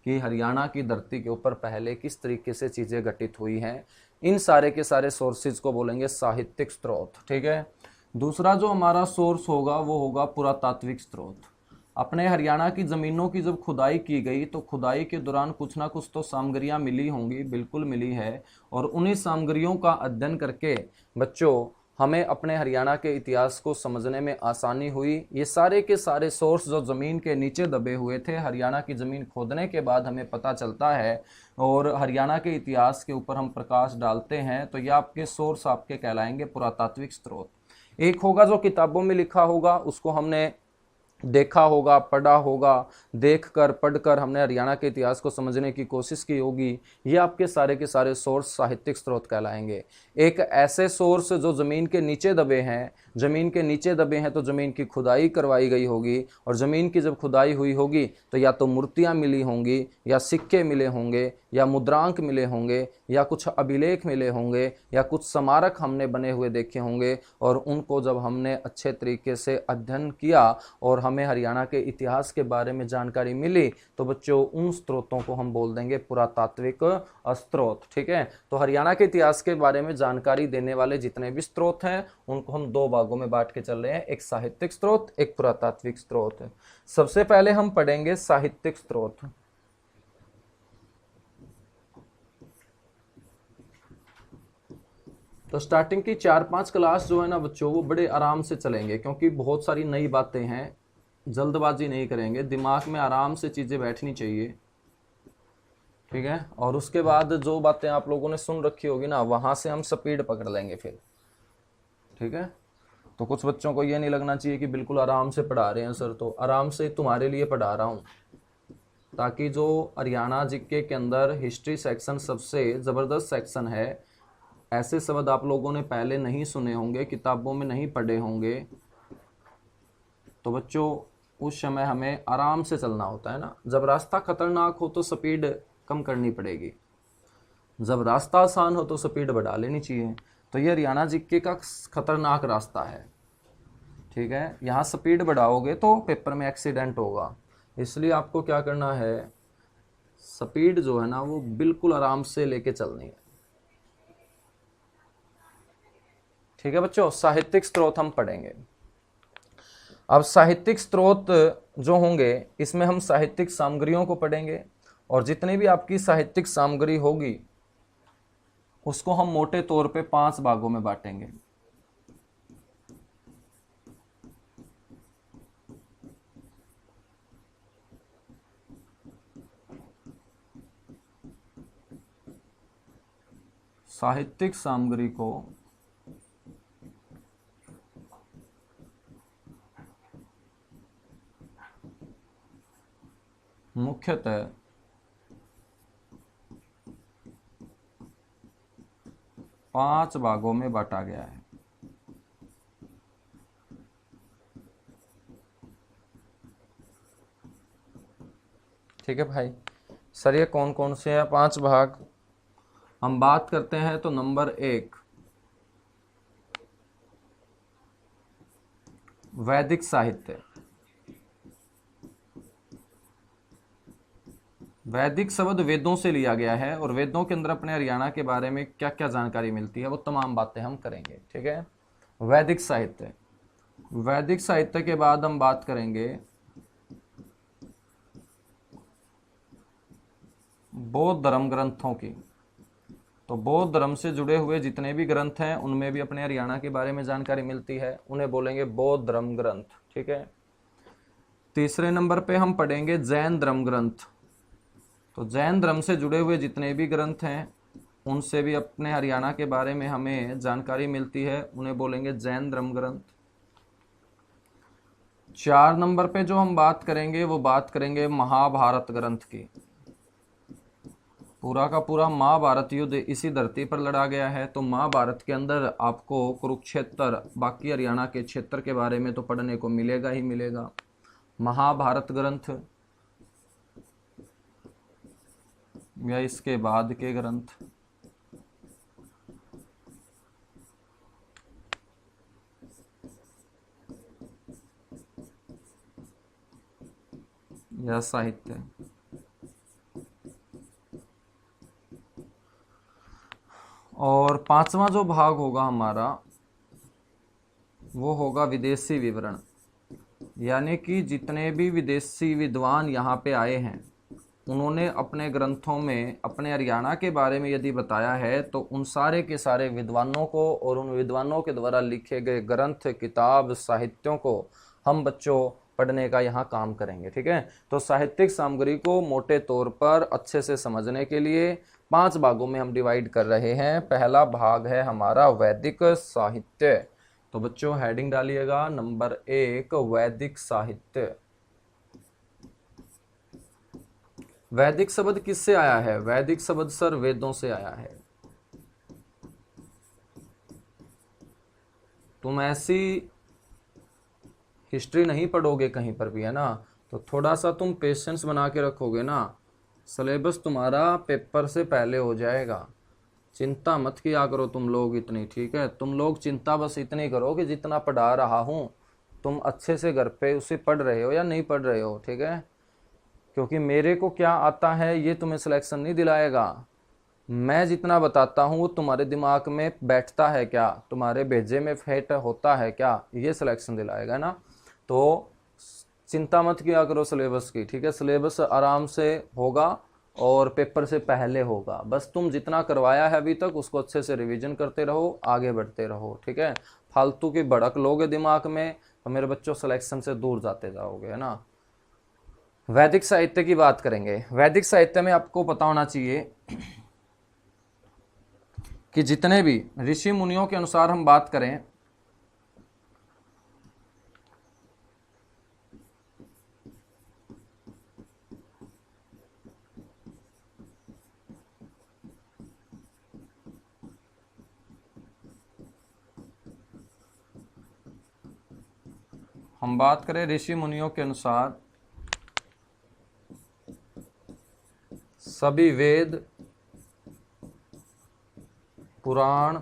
कि हरियाणा की धरती के ऊपर पहले किस तरीके से चीज़ें घटित हुई हैं। इन सारे के सारे सोर्सेज को बोलेंगे साहित्यिक स्रोत, ठीक है। दूसरा जो हमारा सोर्स होगा वो होगा पुरातात्विक स्रोत। अपने हरियाणा की ज़मीनों की जब खुदाई की गई तो खुदाई के दौरान कुछ ना कुछ तो सामग्रियां मिली होंगी, बिल्कुल मिली है, और उन्हीं सामग्रियों का अध्ययन करके बच्चों हमें अपने हरियाणा के इतिहास को समझने में आसानी हुई। ये सारे के सारे सोर्स जो ज़मीन के नीचे दबे हुए थे, हरियाणा की ज़मीन खोदने के बाद हमें पता चलता है और हरियाणा के इतिहास के ऊपर हम प्रकाश डालते हैं, तो ये आपके सोर्स आपके कहलाएंगे पुरातात्विक स्रोत। एक होगा जो किताबों में लिखा होगा, उसको हमने देखा होगा, पढ़ा होगा, देखकर पढ़कर हमने हरियाणा के इतिहास को समझने की कोशिश की होगी। ये आपके सारे के सारे सोर्स साहित्यिक स्रोत कहलाएंगे। एक ऐसे सोर्स जो ज़मीन के नीचे दबे हैं, ज़मीन के नीचे दबे हैं तो ज़मीन की खुदाई करवाई गई होगी, और ज़मीन की जब खुदाई हुई होगी तो या तो मूर्तियाँ मिली होंगी, या सिक्के मिले होंगे, या मुद्रांक मिले होंगे, या कुछ अभिलेख मिले होंगे, या कुछ स्मारक हमने बने हुए देखे होंगे, और उनको जब हमने अच्छे तरीके से अध्ययन किया और हमें हरियाणा के इतिहास के बारे में जानकारी मिली तो बच्चों उन स्रोतों को हम बोल देंगे पुरातात्विक स्रोत, ठीक है। तो हरियाणा के इतिहास के बारे में जानकारी देने वाले जितने भी स्रोत हैं उनको हम दो भागों में बांट के चल रहे हैं, एक साहित्यिक स्रोत, एक पुरातात्विक स्रोत। सबसे पहले हम पढ़ेंगे साहित्यिक स्रोत। तो स्टार्टिंग की 4-5 क्लास जो है ना बच्चों वो बड़े आराम से चलेंगे, क्योंकि बहुत सारी नई बातें हैं, जल्दबाजी नहीं करेंगे, दिमाग में आराम से चीज़ें बैठनी चाहिए, ठीक है। और उसके बाद जो बातें आप लोगों ने सुन रखी होगी ना वहाँ से हम स्पीड पकड़ लेंगे फिर, ठीक है। तो कुछ बच्चों को ये नहीं लगना चाहिए कि बिल्कुल आराम से पढ़ा रहे हैं सर, तो आराम से तुम्हारे लिए पढ़ा रहा हूँ, ताकि जो हरियाणा जीके के अंदर हिस्ट्री सेक्शन सबसे ज़बरदस्त सेक्शन है, ऐसे शब्द आप लोगों ने पहले नहीं सुने होंगे, किताबों में नहीं पढ़े होंगे, तो बच्चों उस समय हमें आराम से चलना होता है ना। जब रास्ता खतरनाक हो तो स्पीड कम करनी पड़ेगी, जब रास्ता आसान हो तो स्पीड बढ़ा लेनी चाहिए। तो ये हरियाणा जीके का खतरनाक रास्ता है, ठीक है। यहाँ स्पीड बढ़ाओगे तो पेपर में एक्सीडेंट होगा, इसलिए आपको क्या करना है, स्पीड जो है ना वो बिल्कुल आराम से लेके चलनी है, ठीक है बच्चों। साहित्यिक स्रोत हम पढ़ेंगे। अब साहित्यिक स्रोत जो होंगे इसमें हम साहित्यिक सामग्रियों को पढ़ेंगे, और जितनी भी आपकी साहित्यिक सामग्री होगी उसको हम मोटे तौर पे 5 भागों में बांटेंगे। साहित्यिक सामग्री को मुख्यतः पांच भागों में बांटा गया है। ठीक है भाई, सर ये कौन कौन से हैं पांच भाग? हम बात करते हैं तो नंबर 1 वैदिक साहित्य। वैदिक शब्द वेदों से लिया गया है और वेदों के अंदर अपने हरियाणा के बारे में क्या क्या जानकारी मिलती है वो तमाम बातें हम करेंगे। ठीक है, वैदिक साहित्य। वैदिक साहित्य के बाद हम बात करेंगे बौद्ध धर्म ग्रंथों की। तो बौद्ध धर्म से जुड़े हुए जितने भी ग्रंथ हैं उनमें भी अपने हरियाणा के बारे में जानकारी मिलती है, उन्हें बोलेंगे बौद्ध धर्म ग्रंथ। ठीक है, तीसरे नंबर पे हम पढ़ेंगे जैन धर्म ग्रंथ। तो जैन धर्म से जुड़े हुए जितने भी ग्रंथ हैं उनसे भी अपने हरियाणा के बारे में हमें जानकारी मिलती है, उन्हें बोलेंगे जैन धर्म ग्रंथ। 4 नंबर पे जो हम बात करेंगे वो बात करेंगे महाभारत ग्रंथ की। पूरा का पूरा महाभारत युद्ध इसी धरती पर लड़ा गया है, तो महाभारत के अंदर आपको कुरुक्षेत्र बाकी हरियाणा के क्षेत्र के बारे में तो पढ़ने को मिलेगा ही मिलेगा। महाभारत ग्रंथ या इसके बाद के ग्रंथ या साहित्य। और पांचवा जो भाग होगा हमारा वो होगा विदेशी विवरण, यानी कि जितने भी विदेशी विद्वान यहाँ पे आए हैं उन्होंने अपने ग्रंथों में अपने हरियाणा के बारे में यदि बताया है तो उन सारे के सारे विद्वानों को और उन विद्वानों के द्वारा लिखे गए ग्रंथ, किताब, साहित्यों को हम बच्चों पढ़ने का यहाँ काम करेंगे। ठीक है, तो साहित्यिक सामग्री को मोटे तौर पर अच्छे से समझने के लिए 5 भागों में हम डिवाइड कर रहे हैं। पहला भाग है हमारा वैदिक साहित्य। तो बच्चों हेडिंग डालिएगा नंबर 1 वैदिक साहित्य। वैदिक शब्द किससे आया है? वैदिक शब्द सर वेदों से आया है। तुम ऐसी हिस्ट्री नहीं पढ़ोगे कहीं पर भी, है ना, तो थोड़ा सा तुम पेशेंस बना के रखोगे ना, सिलेबस तुम्हारा पेपर से पहले हो जाएगा। चिंता मत किया करो तुम लोग इतनी। ठीक है, तुम लोग चिंता बस इतनी करो कि जितना पढ़ा रहा हूँ तुम अच्छे से घर पे उसे पढ़ रहे हो या नहीं पढ़ रहे हो। ठीक है, क्योंकि मेरे को क्या आता है ये तुम्हें सिलेक्शन नहीं दिलाएगा। मैं जितना बताता हूँ वो तुम्हारे दिमाग में बैठता है क्या, तुम्हारे भेजे में फिट होता है क्या, ये सिलेक्शन दिलाएगा ना। तो चिंता मत किया करो सिलेबस की। ठीक है, सिलेबस आराम से होगा और पेपर से पहले होगा। बस तुम जितना करवाया है अभी तक उसको अच्छे से रिवीजन करते रहो, आगे बढ़ते रहो। ठीक है, फालतू की भड़क लोगे दिमाग में तो मेरे बच्चों सिलेक्शन से दूर जाते जाओगे, है ना। वैदिक साहित्य की बात करेंगे। वैदिक साहित्य में आपको पता होना चाहिए कि जितने भी ऋषि मुनियों के अनुसार हम बात करें ऋषि मुनियों के अनुसार सभी वेद, पुराण,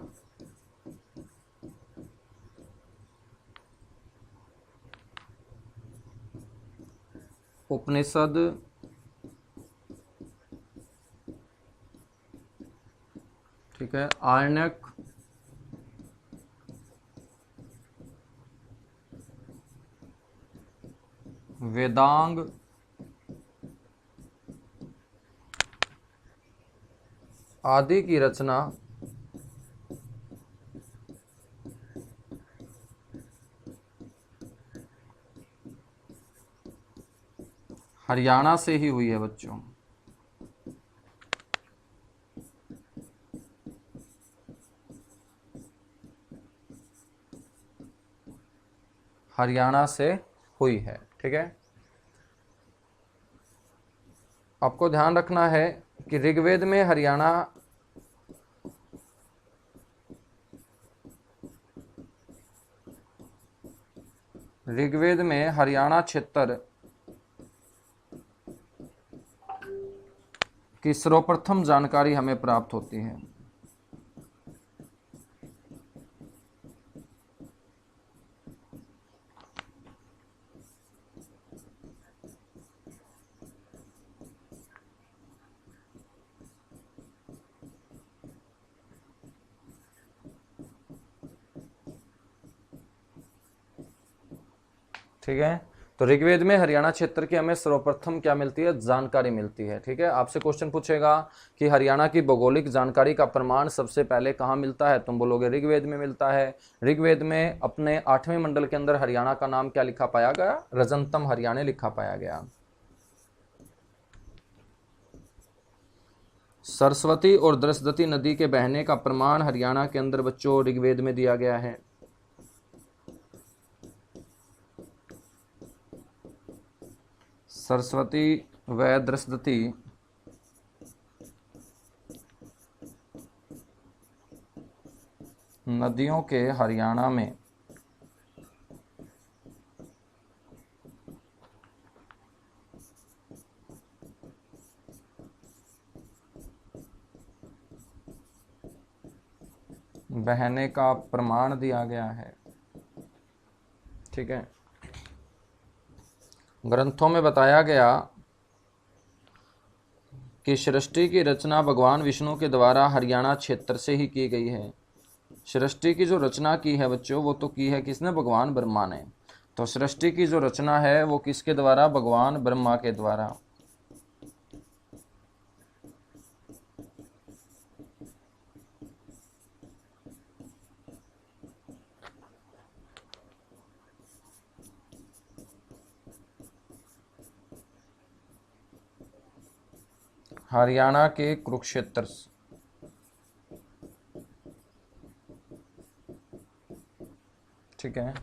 उपनिषद, ठीक है, आरण्यक, वेदांग, आदि की रचना हरियाणा से ही हुई है बच्चों। हरियाणा से हुई है। ठीक है, आपको ध्यान रखना है कि ऋग्वेद में हरियाणा क्षेत्र की सर्वप्रथम जानकारी हमें प्राप्त होती है। ठीक है, तो ऋग्वेद में हरियाणा क्षेत्र की हमें सर्वप्रथम क्या मिलती है, जानकारी मिलती है। ठीक है, आपसे क्वेश्चन पूछेगा कि हरियाणा की भौगोलिक जानकारी का प्रमाण सबसे पहले कहाँ मिलता है, तुम बोलोगे ऋग्वेद में मिलता है। ऋग्वेद में अपने 8वें मंडल के अंदर हरियाणा का नाम क्या लिखा पाया गया, रजंतम हरियाणा लिखा पाया गया। सरस्वती और दृशदती नदी के बहने का प्रमाण हरियाणा के अंदर बच्चों ऋग्वेद में दिया गया है। सरस्वती व दृशदती नदियों के हरियाणा में बहने का प्रमाण दिया गया है। ठीक है, ग्रंथों में बताया गया कि सृष्टि की रचना भगवान विष्णु के द्वारा हरियाणा क्षेत्र से ही की गई है। सृष्टि की जो रचना की है बच्चों, वो तो की है किसने, भगवान ब्रह्मा ने। तो सृष्टि की जो रचना है वो किसके द्वारा, भगवान ब्रह्मा के द्वारा। हरियाणा के कुरुक्षेत्र, ठीक है,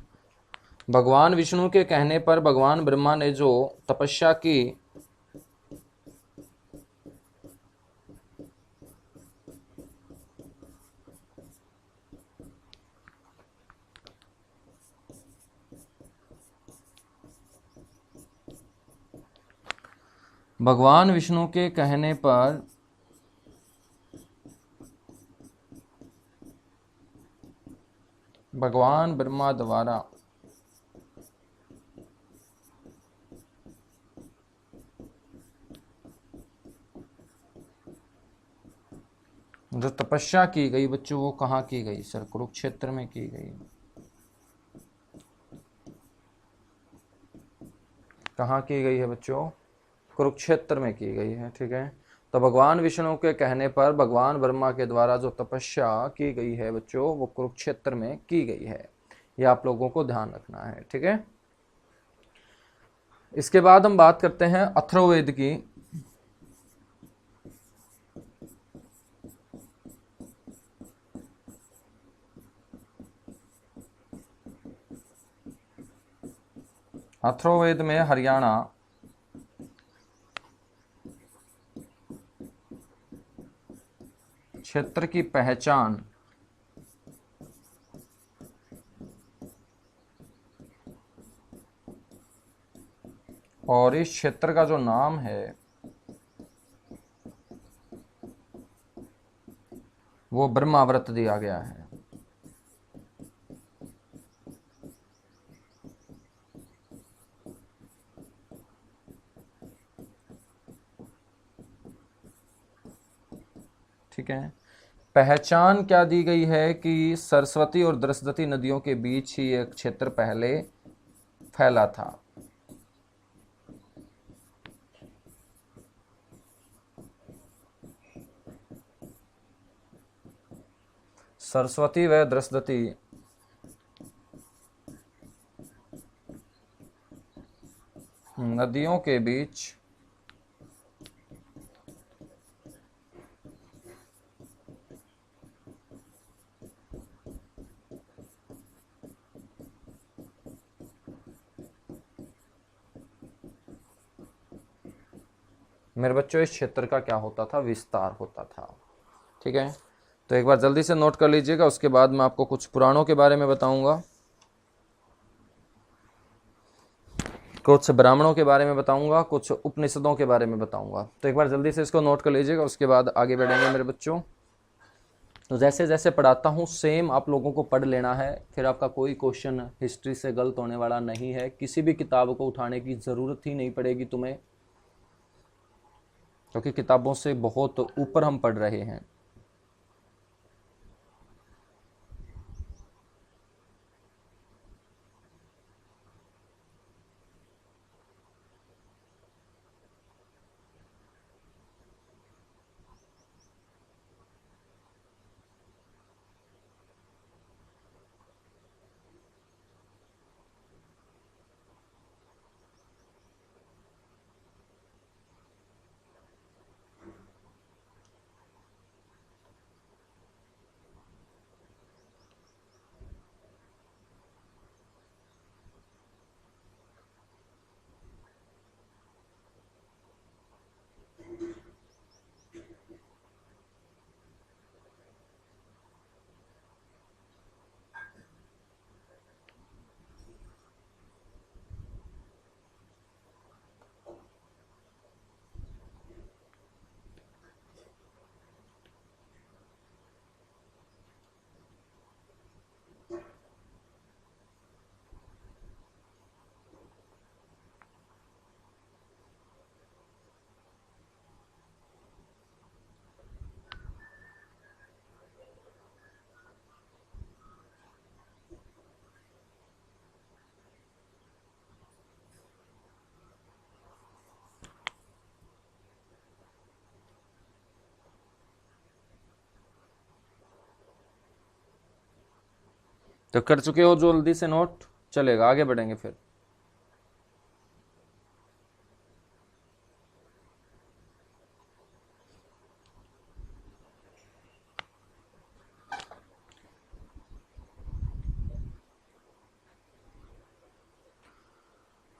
भगवान विष्णु के कहने पर भगवान ब्रह्मा ने जो तपस्या की, भगवान विष्णु के कहने पर भगवान ब्रह्मा द्वारा जो तपस्या की गई बच्चों, वो कहाँ की गई सर, कुरुक्षेत्र में की गई। कहाँ की गई है बच्चों, कुरुक्षेत्र में की गई है। ठीक है, तो भगवान विष्णु के कहने पर भगवान ब्रह्मा के द्वारा जो तपस्या की गई है बच्चों, वो कुरुक्षेत्र में की गई है। ये आप लोगों को ध्यान रखना है। ठीक है, इसके बाद हम बात करते हैं अथर्ववेद की। अथर्ववेद में हरियाणा क्षेत्र की पहचान और इस क्षेत्र का जो नाम है वो ब्रह्माव्रत दिया गया है। ठीक है, पहचान क्या दी गई है कि सरस्वती और दृशदती नदियों के बीच ही एक क्षेत्र पहले फैला था। सरस्वती व दृशदती नदियों के बीच मेरे बच्चों इस क्षेत्र का क्या होता था, विस्तार होता था। ठीक है, तो एक बार जल्दी से नोट कर लीजिएगा, उसके बाद मैं आपको कुछ पुराणों के बारे में बताऊंगा, कुछ ब्राह्मणों के बारे में बताऊंगा, कुछ उपनिषदों के बारे में बताऊंगा। तो एक बार जल्दी से इसको नोट कर लीजिएगा, उसके बाद आगे बढ़ेंगे मेरे बच्चों। तो जैसे जैसे पढ़ाता हूँ सेम आप लोगों को पढ़ लेना है, फिर आपका कोई क्वेश्चन हिस्ट्री से गलत होने वाला नहीं है, किसी भी किताब को उठाने की ज़रूरत ही नहीं पड़ेगी तुम्हें, क्योंकि किताबों से बहुत ऊपर हम पढ़ रहे हैं। तो कर चुके हो जो जल्दी से नोट, चलेगा आगे बढ़ेंगे फिर।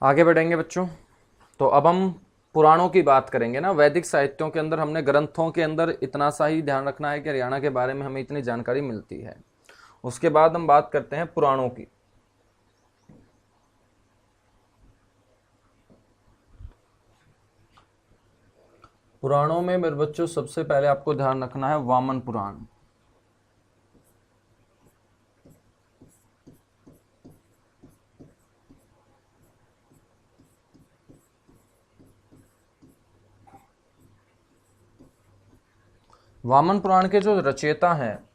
आगे बढ़ेंगे बच्चों। तो अब हम पुराणों की बात करेंगे ना। वैदिक साहित्यों के अंदर हमने ग्रंथों के अंदर इतना सा ही ध्यान रखना है कि हरियाणा के बारे में हमें इतनी जानकारी मिलती है। उसके बाद हम बात करते हैं पुराणों की। पुराणों में मेरे बच्चों सबसे पहले आपको ध्यान रखना है वामन पुराण। वामन पुराण के जो रचयिता हैं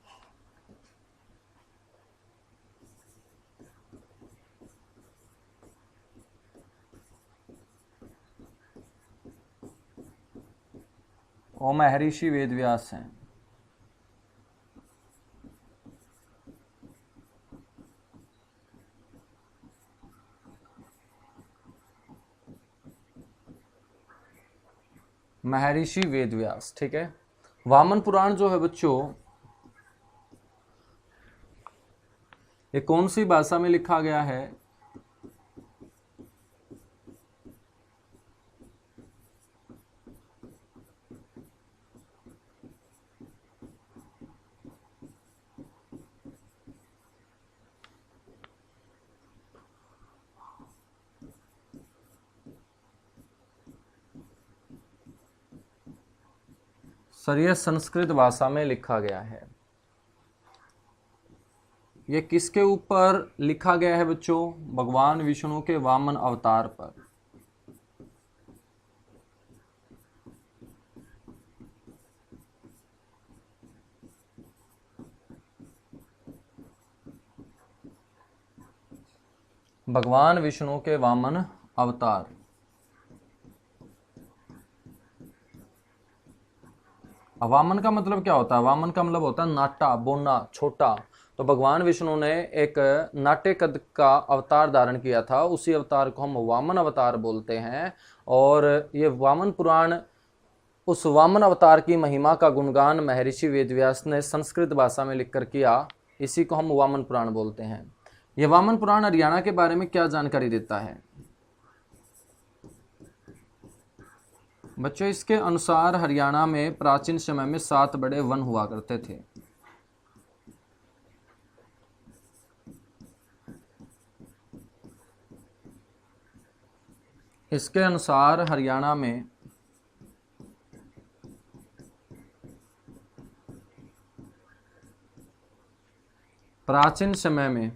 वो महर्षि वेदव्यास हैं। महर्षि वेदव्यास, ठीक है। वामन पुराण जो है बच्चों, ये कौन सी भाषा में लिखा गया है? सर ये संस्कृत भाषा में लिखा गया है। ये किसके ऊपर लिखा गया है बच्चों? भगवान विष्णु के वामन अवतार पर। भगवान विष्णु के वामन अवतार। वामन का मतलब क्या होता है? वामन का मतलब होता है नाटा, बोना, छोटा। तो भगवान विष्णु ने एक नाटे कद का अवतार धारण किया था, उसी अवतार को हम वामन अवतार बोलते हैं। और ये वामन पुराण, उस वामन अवतार की महिमा का गुणगान महर्षि वेदव्यास ने संस्कृत भाषा में लिखकर किया, इसी को हम वामन पुराण बोलते हैं। यह वामन पुराण हरियाणा के बारे में क्या जानकारी देता है? बच्चों इसके अनुसार हरियाणा में प्राचीन समय में 7 बड़े वन हुआ करते थे। इसके अनुसार हरियाणा में प्राचीन समय में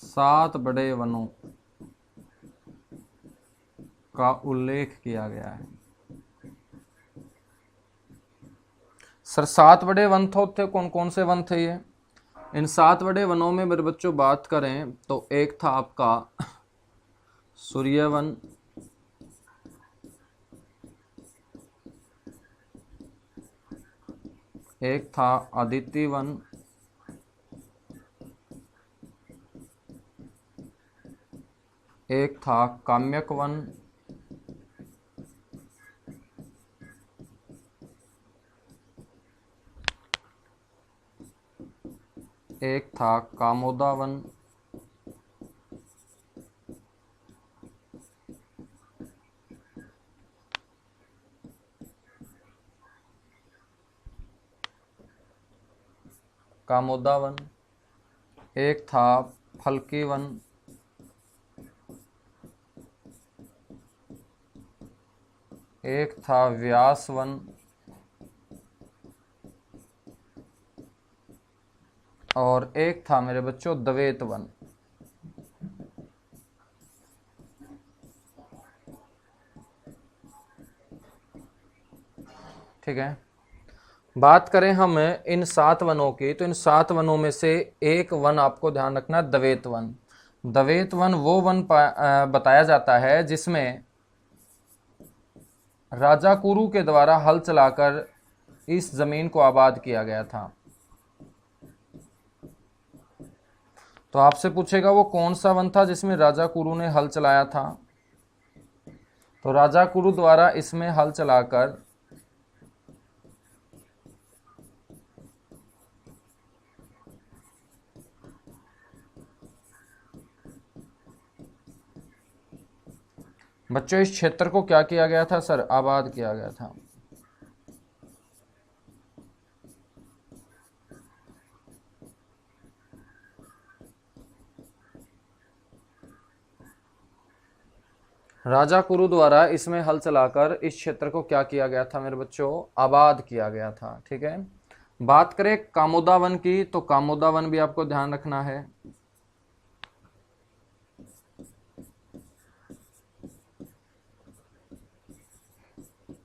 7 बड़े वनों का उल्लेख किया गया है। सर 7 बड़े वन थे, कौन कौन से वन थे ये? इन 7 बड़े वनों में मेरे बच्चों बात करें तो एक था आपका सूर्यवन, एक था आदित्य वन, एक था काम्यक वन, एक था कामोदा वन, कामोदा वन, एक था फल्की वन, एक था व्यास वन, और एक था मेरे बच्चों द्वैत वन। ठीक है, बात करें हम इन 7 वनों की, तो इन 7 वनों में से एक वन आपको ध्यान रखना, द्वैत वन। द्वैत वन वो वन बताया जाता है जिसमें राजा कुरु के द्वारा हल चलाकर इस जमीन को आबाद किया गया था। तो आपसे पूछेगा वो कौन सा वन था जिसमें राजा कुरु ने हल चलाया था? तो राजा कुरु द्वारा इसमें हल चलाकर बच्चों इस क्षेत्र को क्या किया गया था सर? आबाद किया गया था। राजा कुरु द्वारा इसमें हल चलाकर इस क्षेत्र को क्या किया गया था मेरे बच्चों? आबाद किया गया था। ठीक है, बात करें कामोदा वन की, तो कामोदा वन भी आपको ध्यान रखना है।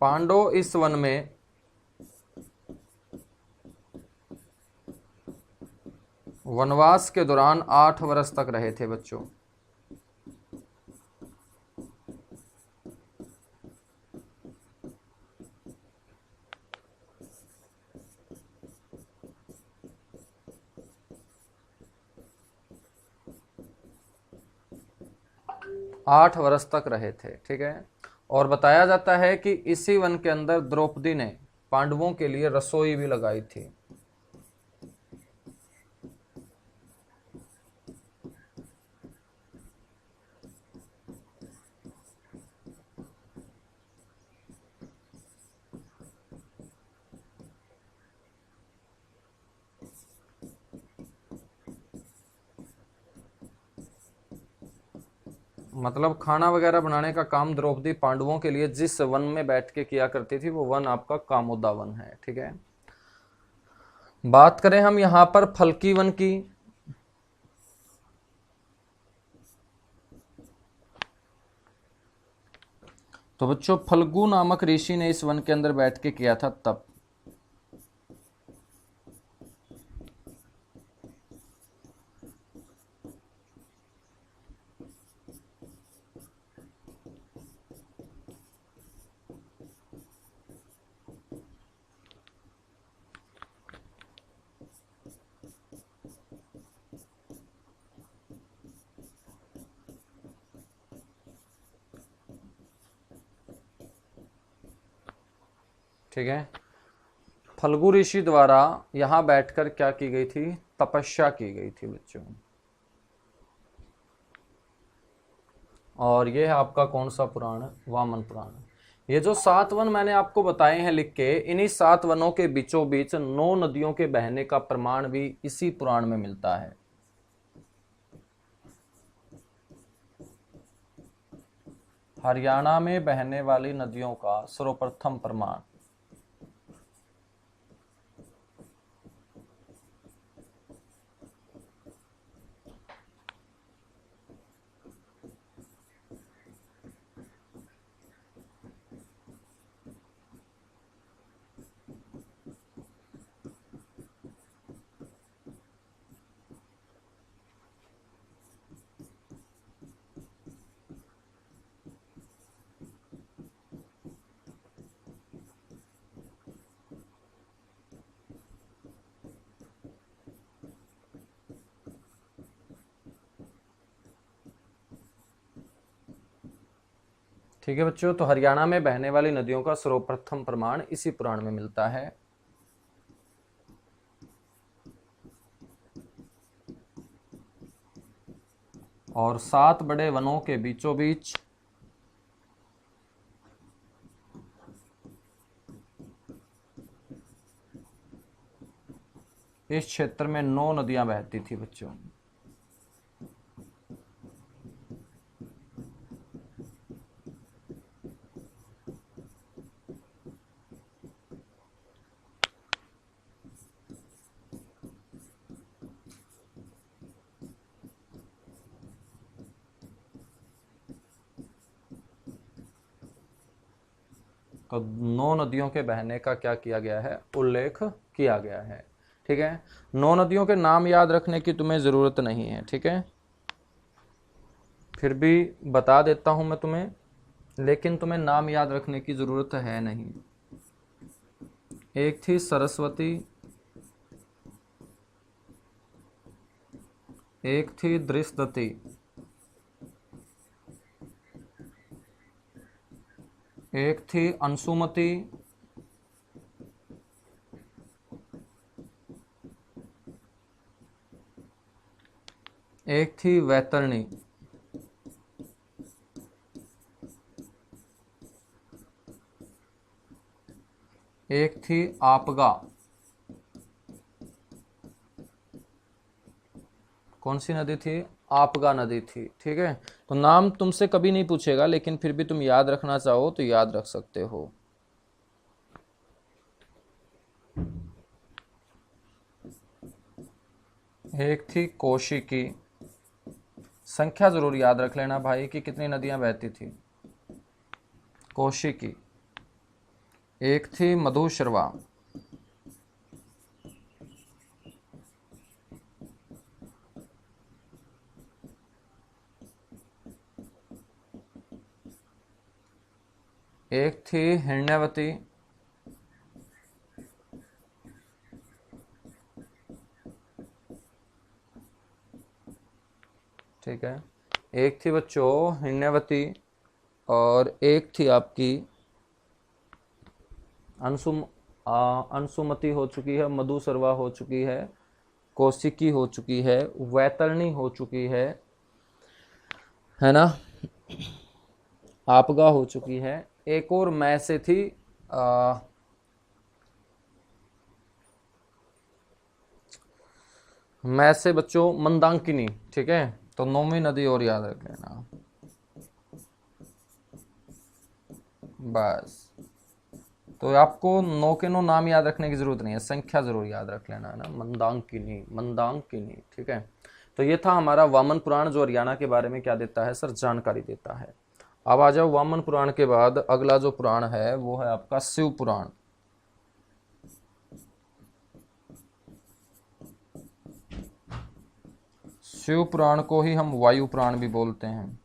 पांडव इस वन में वनवास के दौरान 8 वर्ष तक रहे थे बच्चों। आठ वर्ष तक रहे थे। ठीक है, और बताया जाता है कि इसी वन के अंदर द्रौपदी ने पांडवों के लिए रसोई भी लगाई थी। मतलब खाना वगैरह बनाने का काम द्रौपदी पांडवों के लिए जिस वन में बैठ के किया करती थी वो वन आपका कामोदा वन है। ठीक है, बात करें हम यहां पर फल्की वन की, तो बच्चों फल्गु नामक ऋषि ने इस वन के अंदर बैठ के किया था तप। ठीक है, फल्गु ऋषि द्वारा यहां बैठकर क्या की गई थी? तपस्या की गई थी बच्चों। और ये है आपका कौन सा पुराण? वामन पुराण। ये जो 7 वन मैंने आपको बताए हैं लिख के, इन्हीं 7 वनों के बीचों बीच 9 नदियों के बहने का प्रमाण भी इसी पुराण में मिलता है। हरियाणा में बहने वाली नदियों का सर्वप्रथम प्रमाण। ठीक है बच्चों, तो हरियाणा में बहने वाली नदियों का सर्वप्रथम प्रमाण इसी पुराण में मिलता है। और 7 बड़े वनों के बीचों बीच इस क्षेत्र में 9 नदियां बहती थी बच्चों। तो 9 नदियों के बहने का क्या किया गया है? उल्लेख किया गया है। ठीक है, 9 नदियों के नाम याद रखने की तुम्हें जरूरत नहीं है, ठीक है, फिर भी बता देता हूं मैं तुम्हें, लेकिन तुम्हें नाम याद रखने की जरूरत है नहीं। एक थी सरस्वती, एक थी दृष्टि, एक थी अंशुमति, एक थी वैतरणी। एक थी आपगा। कौन सी नदी थी? आपगा नदी थी। ठीक है, तो नाम तुमसे कभी नहीं पूछेगा, लेकिन फिर भी तुम याद रखना चाहो तो याद रख सकते हो। एक थी कौशिकी। संख्या जरूर याद रख लेना भाई कि कितनी नदियां बहती थी। कौशिकी। एक थी मधुश्रवा। एक थी हिरण्यवती। ठीक है, एक थी बच्चों हिरण्यवती, और एक थी आपकी अंशुमति हो चुकी है, मधुसरवा हो चुकी है, कौशिकी हो चुकी है, वैतरणी हो चुकी है ना, आपगा हो चुकी है। एक और मैं से थी मैं से बच्चों मंदाकिनी। ठीक है, तो 9वीं नदी और याद रख लेना बस। तो आपको 9 के 9 नाम याद रखने की जरूरत नहीं है, संख्या जरूर याद रख लेना है ना, मंदाकिनी मंदाकिनी। ठीक है, तो ये था हमारा वामन पुराण, जो हरियाणा के बारे में क्या देता है सर? जानकारी देता है। अब आ जाओ वामन पुराण के बाद अगला जो पुराण है वो है आपका शिव पुराण। शिव पुराण को ही हम वायु पुराण भी बोलते हैं।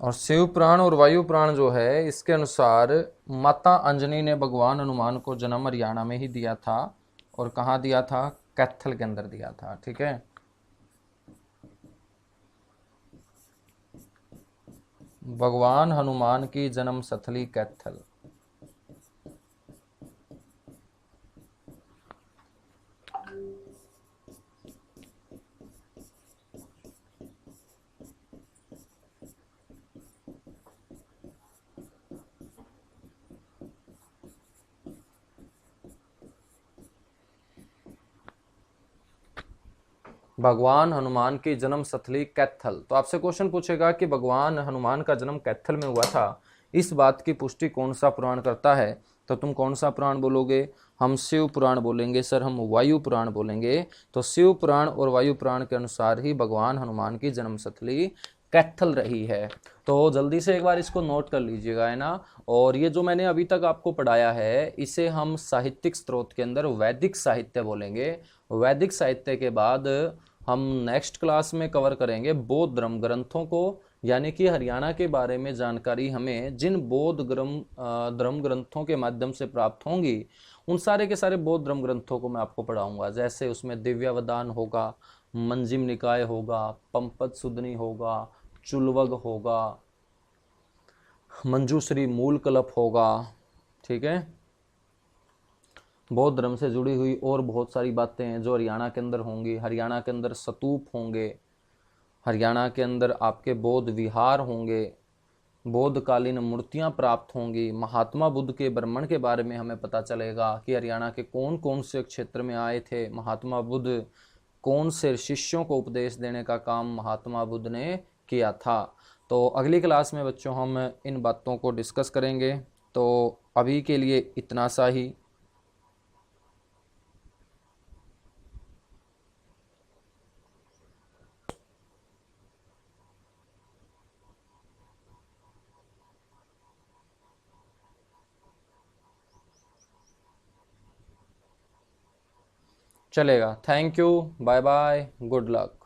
और शिव पुराण और वायु पुराण जो है, इसके अनुसार माता अंजनी ने भगवान हनुमान को जन्म हरियाणा में ही दिया था। और कहाँ दिया था? कैथल के अंदर दिया था। ठीक है, भगवान हनुमान की जन्म स्थली कैथल। भगवान हनुमान की जन्म स्थली कैथल। तो आपसे क्वेश्चन पूछेगा कि भगवान हनुमान का जन्म कैथल में हुआ था, इस बात की पुष्टि कौन सा पुराण करता है? तो तुम कौन सा पुराण बोलोगे? हम शिव पुराण बोलेंगे सर, हम वायु पुराण बोलेंगे। तो शिव पुराण और वायु पुराण के अनुसार ही भगवान हनुमान की जन्म स्थली कैथल रही है। तो जल्दी से एक बार इसको नोट कर लीजिएगा, है ना। और ये जो मैंने अभी तक आपको पढ़ाया है, इसे हम साहित्यिक स्रोत के अंदर वैदिक साहित्य बोलेंगे। वैदिक साहित्य के बाद हम नेक्स्ट क्लास में कवर करेंगे बौद्ध धर्म ग्रंथों को, यानी कि हरियाणा के बारे में जानकारी हमें जिन बौद्ध धर्म ग्रंथों के माध्यम से प्राप्त होंगी, उन सारे के सारे बौद्ध धर्म ग्रंथों को मैं आपको पढ़ाऊंगा। जैसे उसमें दिव्यावदान होगा, मंजिम निकाय होगा, पंपत सुदनी होगा, चुलवग होगा, मंजूश्री मूल कलप होगा, ठीक है। बौद्ध धर्म से जुड़ी हुई और बहुत सारी बातें हैं जो हरियाणा के अंदर होंगी। हरियाणा के अंदर स्तूप होंगे, हरियाणा के अंदर आपके बौद्ध विहार होंगे, बौद्ध कालीन मूर्तियां प्राप्त होंगी। महात्मा बुद्ध के भ्रमण के बारे में हमें पता चलेगा कि हरियाणा के कौन कौन से क्षेत्र में आए थे महात्मा बुद्ध, कौन से शिष्यों को उपदेश देने का काम महात्मा बुद्ध ने किया था। तो अगली क्लास में बच्चों हम इन बातों को डिस्कस करेंगे। तो अभी के लिए इतना सा ही। चलेगा। Thank you, bye bye, good luck.